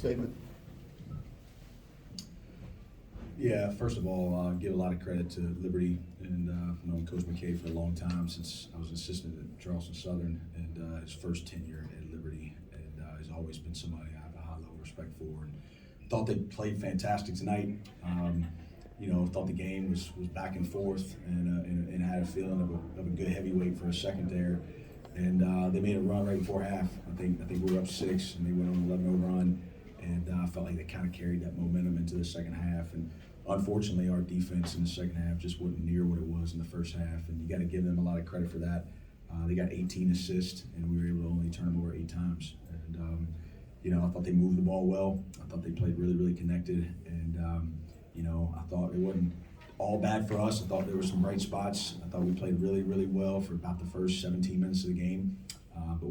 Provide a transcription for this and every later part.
statement. Yeah, first of all, give a lot of credit to Liberty and known Coach McKay for a long time since I was an assistant at Charleston Southern and his first tenure at Liberty, and has always been somebody I have a high level of respect for. And thought they played fantastic tonight. Thought the game was back and forth, and had a feeling of a good heavyweight for a second there. And they made a run right before half. I think we were up 6, and they went on an 11-0 run. And I felt like they kind of carried that momentum into the second half. And unfortunately, our defense in the second half just wasn't near what it was in the first half. And you got to give them a lot of credit for that. They got 18 assists, and we were able to only turn them over 8 times. And I thought they moved the ball well. I thought they played really, really connected. And I thought it wasn't all bad for us. I thought there were some bright spots. I thought we played really, really well for about the first 17 minutes of the game. But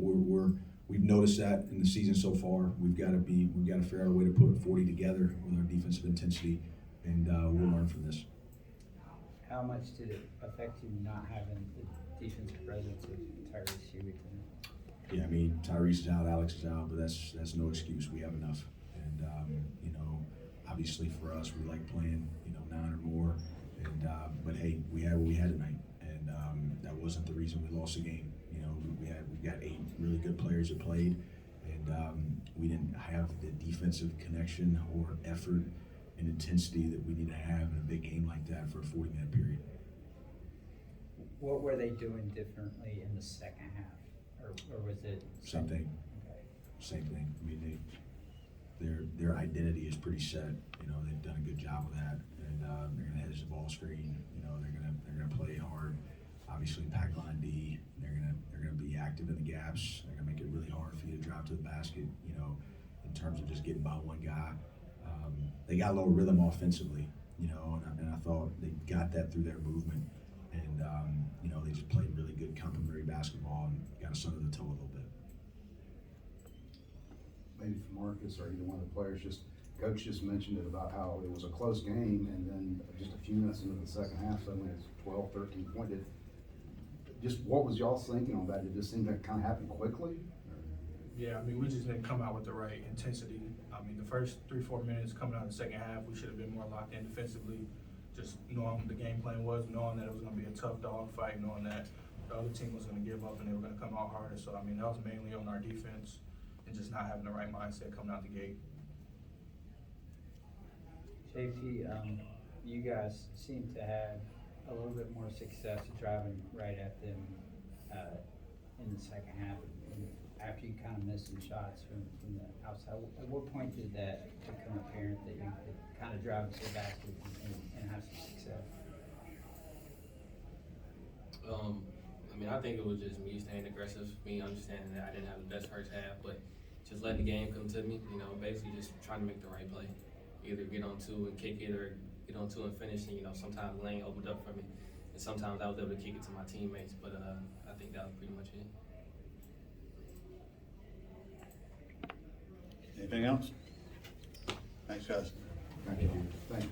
we've noticed that in the season so far. We've got to figure out a way to put 40 together with our defensive intensity, and we'll learn from this. How much did it affect you not having the defensive presence of Tyrese Huey tonight? Yeah, I mean, Tyrese is out, Alex is out, but that's no excuse. We have enough, and obviously for us, we like playing 9 or more, and but hey, we had what we had tonight, and that wasn't the reason we lost the game. We've got 8 really good players that played, and we didn't have the defensive connection or effort and intensity that we need to have in a big game like that for a 40-minute period. What were they doing differently in the second half, or was it Same thing? Okay. Same thing. I mean, their identity is pretty set. They've done a good job with that, and they're going to hedge the ball screen. They're going to play hard. Obviously, pack line D. They're going to be active in the gaps. They're going to make it really hard for you to drive to the basket. In terms of just getting by one guy, they got a little rhythm offensively. And I thought they got that through their movement, and they just played really good complementary basketball and got us under the toe a little bit. Maybe for Marcus or either one of the players, Coach just mentioned it about how it was a close game, and then just a few minutes into the second half, suddenly it's 12, 13 points. Just what was y'all thinking on that? Did this seem to kind of happen quickly? Yeah, I mean, we just didn't come out with the right intensity. I mean, the first 3-4 minutes coming out of the second half, we should have been more locked in defensively, just knowing what the game plan was, knowing that it was going to be a tough dog fight, knowing that the other team was going to give up and they were going to come out harder. So, I mean, that was mainly on our defense and just not having the right mindset coming out the gate. JP, you guys seem to have a little bit more success driving right at them in the second half, and after you kind of missed some shots from the outside. At what point did that become apparent that you could kind of drive to the basket and have some success? I think it was just me staying aggressive, me understanding that I didn't have the best first half, but just letting the game come to me, basically just trying to make the right play. Either get on 2 and kick it, or get on 2 and finish, and sometimes the lane opened up for me, and sometimes I was able to kick it to my teammates, but I think that was pretty much it. Anything else? Thanks, guys. Thank you. Thank you.